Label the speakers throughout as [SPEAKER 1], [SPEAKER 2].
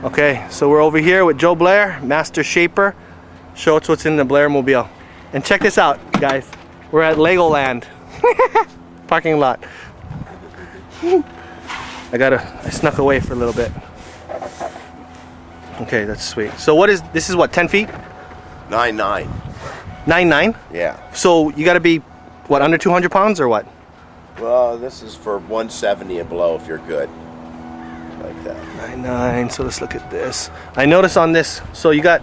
[SPEAKER 1] Okay, so we're over here with Joe Blair, Master Shaper. Show us what's in the Blair Mobile. And check this out, guys. We're at Legoland. Parking lot. I snuck away for a little bit. Okay, that's sweet. So this is what, 10 feet?
[SPEAKER 2] 9'9".
[SPEAKER 1] 9'9"?
[SPEAKER 2] Yeah.
[SPEAKER 1] So you gotta be, what, under 200 pounds or what?
[SPEAKER 2] Well, this is for 170 and below if you're good. Like that.
[SPEAKER 1] 9'9", so let's look at this. I noticed on this, so you got,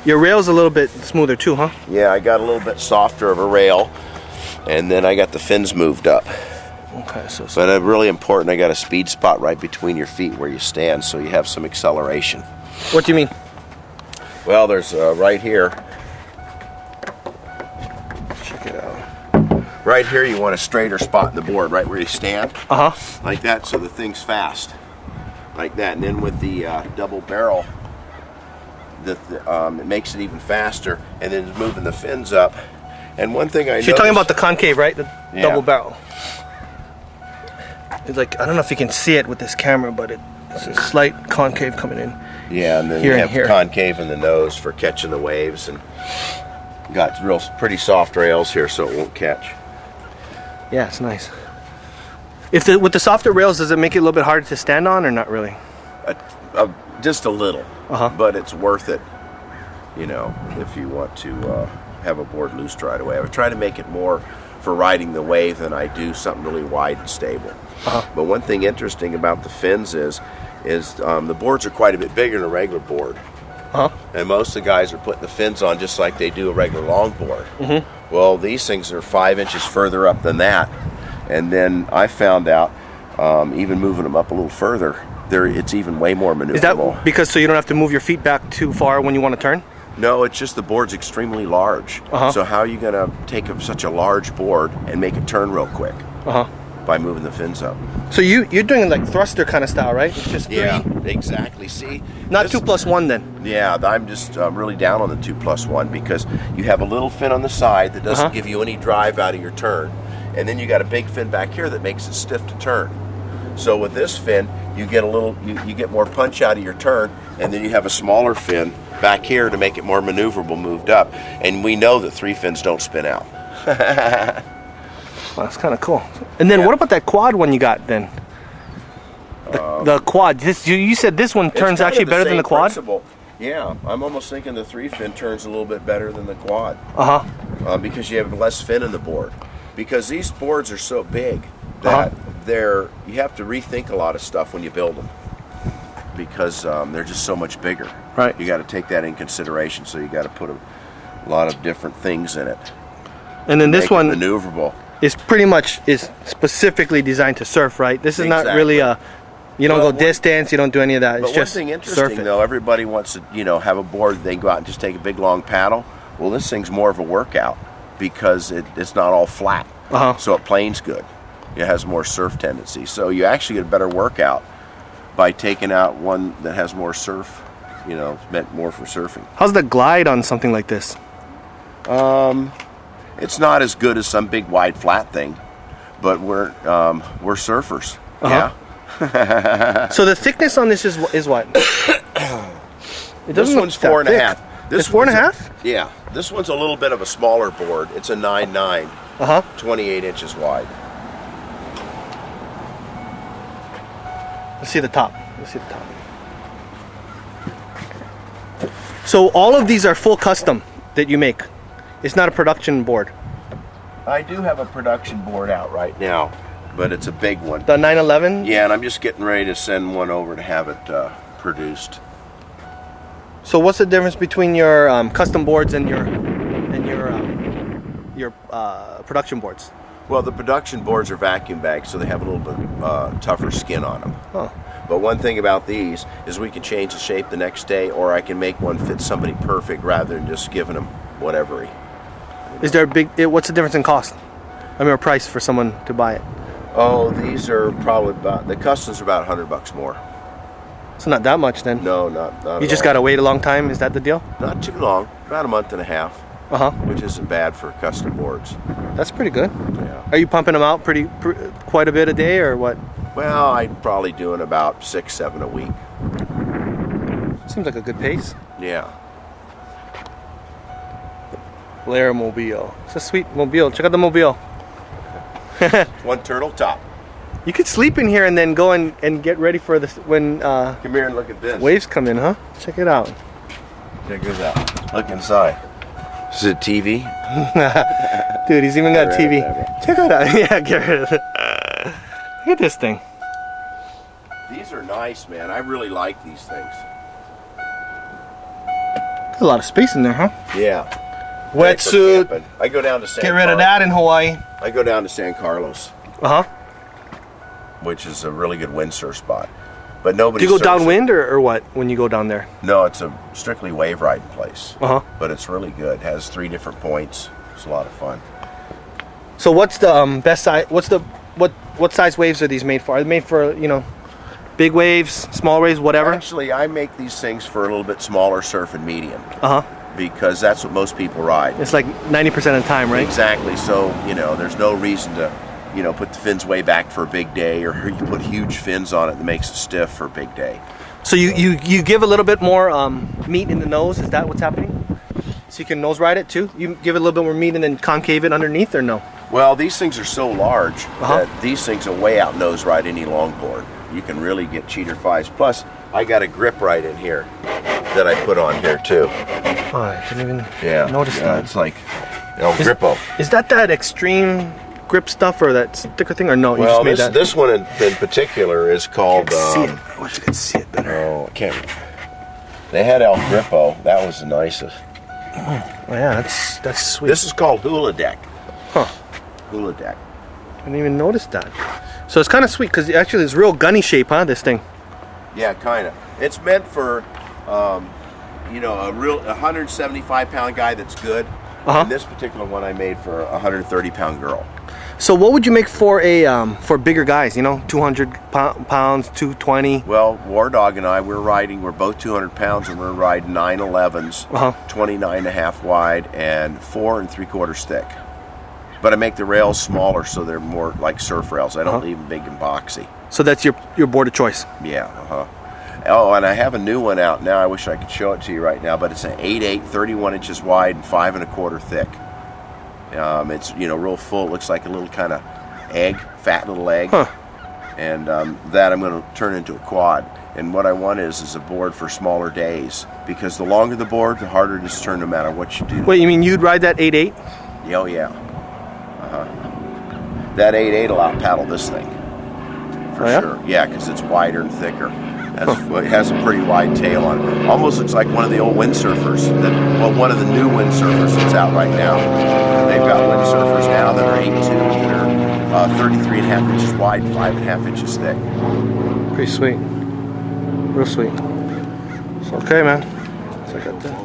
[SPEAKER 1] your rail's a little bit smoother too, huh?
[SPEAKER 2] Yeah, I got a little bit softer of a rail, and then I got the fins moved up.
[SPEAKER 1] Okay, so.
[SPEAKER 2] But really important, I got a speed spot right between your feet where you stand, so you have some acceleration.
[SPEAKER 1] What do you mean?
[SPEAKER 2] Well, there's right here.
[SPEAKER 1] Check it out.
[SPEAKER 2] Right here, you want a straighter spot in the board, right where you stand.
[SPEAKER 1] Uh-huh.
[SPEAKER 2] Like that, so the thing's fast. Like that, and then with the double barrel, it makes it even faster, and then moving the fins up. And one thing I noticed,
[SPEAKER 1] you're talking about the concave, right? The
[SPEAKER 2] yeah.
[SPEAKER 1] double barrel. It's like, I don't know if you can see it with this camera, but it's a slight concave coming in.
[SPEAKER 2] Yeah, and then
[SPEAKER 1] here
[SPEAKER 2] you have
[SPEAKER 1] here.
[SPEAKER 2] concave in the nose for catching the waves, and got pretty soft rails here so it won't catch.
[SPEAKER 1] Yeah, it's nice. With the softer rails, does it make it a little bit harder to stand on, or not really?
[SPEAKER 2] Just a little, but it's worth it, you know, if you want to have a board loose right away. I would try to make it more for riding the wave than I do something really wide and stable. But one thing interesting about the fins is the boards are quite a bit bigger than a regular board. And most of the guys are putting the fins on just like they do a regular longboard. Well, these things are 5 inches further up than that. And then I found out, even moving them up a little further, it's even way more maneuverable. Is
[SPEAKER 1] that because so you don't have to move your feet back too far when you want to turn?
[SPEAKER 2] No, it's just the board's extremely large. So how are you going to take such a large board and make it turn real quick? By moving the fins up.
[SPEAKER 1] So you're doing like thruster kind of style, right? It's just three?
[SPEAKER 2] Yeah, exactly. See,
[SPEAKER 1] not 2+1 then.
[SPEAKER 2] Yeah, I'm just really down on the 2+1 because you have a little fin on the side that doesn't give you any drive out of your turn, and then you got a big fin back here that makes it stiff to turn. So with this fin, you get you get more punch out of your turn, and then you have a smaller fin back here to make it more maneuverable, moved up. And we know that 3 fins don't spin out.
[SPEAKER 1] Well, that's kind of cool. And then what about that quad one you got then? The quad. You said this one turns actually better than the quad?
[SPEAKER 2] Principle. Yeah, I'm almost thinking the 3-fin turns a little bit better than the quad. Because you have less fin in the board. Because these boards are so big that you have to rethink a lot of stuff when you build them. Because they're just so much bigger.
[SPEAKER 1] Right.
[SPEAKER 2] You got to take that in consideration. So you got to put a lot of different things in it.
[SPEAKER 1] And then this one
[SPEAKER 2] maneuverable.
[SPEAKER 1] Is specifically designed to surf, right? This is not really you don't go distance, you don't do any of that. It's just
[SPEAKER 2] one thing interesting though, everybody wants to, have a board they can go out and just take a big long paddle. Well, this thing's more of a workout because it's not all flat. So it planes good. It has more surf tendency. So you actually get a better workout by taking out one that has more surf, meant more for surfing. How's
[SPEAKER 1] the glide on something like this?
[SPEAKER 2] It's not as good as some big wide flat thing, but we're surfers. Yeah.
[SPEAKER 1] So the thickness on this is what?
[SPEAKER 2] This one's 4.5.
[SPEAKER 1] It's 4.5?
[SPEAKER 2] Yeah. This one's a little bit of a smaller board. It's a 9.9. 28 inches wide.
[SPEAKER 1] Let's see the top. So all of these are full custom that you make. It's not a production board.
[SPEAKER 2] I do have a production board out right now, but it's a big one.
[SPEAKER 1] The 911?
[SPEAKER 2] Yeah, and I'm just getting ready to send one over to have it produced.
[SPEAKER 1] So what's the difference between your custom boards and your production boards?
[SPEAKER 2] Well, the production boards are vacuum bagged, so they have a little bit tougher skin on them. But one thing about these is we can change the shape the next day, or I can make one fit somebody perfect rather than just giving them whatever.
[SPEAKER 1] Is there what's the difference in cost? I mean, or price for someone to buy it?
[SPEAKER 2] Oh, these are probably the customs are about $100 more.
[SPEAKER 1] So not that much then?
[SPEAKER 2] No, not
[SPEAKER 1] You just gotta wait a long time. Is that the deal?
[SPEAKER 2] Not too long. About a month and a half. Which isn't bad for custom boards.
[SPEAKER 1] That's pretty good.
[SPEAKER 2] Yeah.
[SPEAKER 1] Are you pumping them out quite a bit a day or what?
[SPEAKER 2] Well, I'm probably doing about 6, 7 a week.
[SPEAKER 1] Seems like a good pace.
[SPEAKER 2] Yeah.
[SPEAKER 1] Blair Mobile. It's a sweet mobile. Check out the mobile.
[SPEAKER 2] One turtle top.
[SPEAKER 1] You could sleep in here and then go and get ready for this when
[SPEAKER 2] Come here and look at this.
[SPEAKER 1] waves come in, huh? Check it out.
[SPEAKER 2] Check this out. Look inside. Is it TV?
[SPEAKER 1] Dude, he's even got a TV.
[SPEAKER 2] Right.
[SPEAKER 1] Check it out. Yeah, get rid of it. Look at this thing.
[SPEAKER 2] These are nice, man. I really like these things.
[SPEAKER 1] There's a lot of space in there, huh?
[SPEAKER 2] Yeah.
[SPEAKER 1] Wetsuit.
[SPEAKER 2] I go down to San
[SPEAKER 1] Get rid of that in Hawaii.
[SPEAKER 2] I go down to San Carlos,
[SPEAKER 1] Uh-huh.
[SPEAKER 2] which is a really good windsurf spot. But nobody.
[SPEAKER 1] Do you go
[SPEAKER 2] surfs it.
[SPEAKER 1] downwind or what when you go down there?
[SPEAKER 2] No, it's a strictly wave riding place.
[SPEAKER 1] Uh-huh.
[SPEAKER 2] But it's really good. It has 3 different points. It's a lot of fun.
[SPEAKER 1] So what's the best size? What size waves are these made for? Are they made for, you know, big waves, small waves, whatever?
[SPEAKER 2] Actually, I make these things for a little bit smaller surf and medium.
[SPEAKER 1] Uh-huh.
[SPEAKER 2] Because that's what most people ride.
[SPEAKER 1] It's like 90% of the time, right?
[SPEAKER 2] Exactly. So, you know, there's no reason to, you know, put the fins way back for a big day, or you put huge fins on it that makes it stiff for a big day.
[SPEAKER 1] So you give a little bit more meat in the nose. Is that what's happening? So you can nose ride it too? You give it a little bit more meat and then concave it underneath, or no?
[SPEAKER 2] Well, these things are so large
[SPEAKER 1] Uh-huh.
[SPEAKER 2] that these things will way out nose ride any longboard. You can really get cheater fives. Plus, I got a grip right in here that I put on here too.
[SPEAKER 1] Oh, I didn't even notice that.
[SPEAKER 2] It's like Grippo.
[SPEAKER 1] Is that extreme grip stuff or that sticker thing, or no? You
[SPEAKER 2] Well,
[SPEAKER 1] just made that?
[SPEAKER 2] this one in particular is called.
[SPEAKER 1] See it. I wish I could see it better.
[SPEAKER 2] Oh, I can't. They had El Grippo. That was the nicest.
[SPEAKER 1] Oh yeah, that's sweet.
[SPEAKER 2] This is called Hula Deck.
[SPEAKER 1] Huh.
[SPEAKER 2] Hula Deck.
[SPEAKER 1] I didn't even notice that. So it's kind of sweet because actually it's real gunny shape, huh? This thing.
[SPEAKER 2] Yeah, kind of. It's meant for, you know, a real 175-pound guy that's good.
[SPEAKER 1] Uh-huh.
[SPEAKER 2] And this particular one I made for a 130-pound girl.
[SPEAKER 1] So what would you make for a for bigger guys? You know, 200 pounds, 220.
[SPEAKER 2] Well, War Dog and I, we're both 200 pounds, and we're riding 911s,
[SPEAKER 1] Uh-huh.
[SPEAKER 2] 29.5 wide, and 4 3/4 thick. But I make the rails smaller so they're more like surf rails. I don't leave them big and boxy.
[SPEAKER 1] So that's your board of choice.
[SPEAKER 2] Yeah, Oh, and I have a new one out now. I wish I could show it to you right now, but it's an 8/8, 31 inches wide, and 5 1/4 thick. It's, you know, real full. It looks like a little kind of egg, fat little egg.
[SPEAKER 1] Huh.
[SPEAKER 2] And that I'm going to turn into a quad. And what I want is a board for smaller days, because the longer the board, the harder it is to turn no matter what you do.
[SPEAKER 1] Wait, you mean you'd ride that 8/8?
[SPEAKER 2] Oh yeah. That 8/8 will out paddle this thing. For
[SPEAKER 1] Oh, yeah?
[SPEAKER 2] sure. Yeah, because it's wider and thicker. It has a pretty wide tail on it. Almost looks like one of the old windsurfers. One of the new windsurfers that's out right now. They've got windsurfers now that are 8'2", that are 33.5 inches wide, 5.5 inches thick.
[SPEAKER 1] Pretty sweet. Real sweet. So, okay, man. So I got that.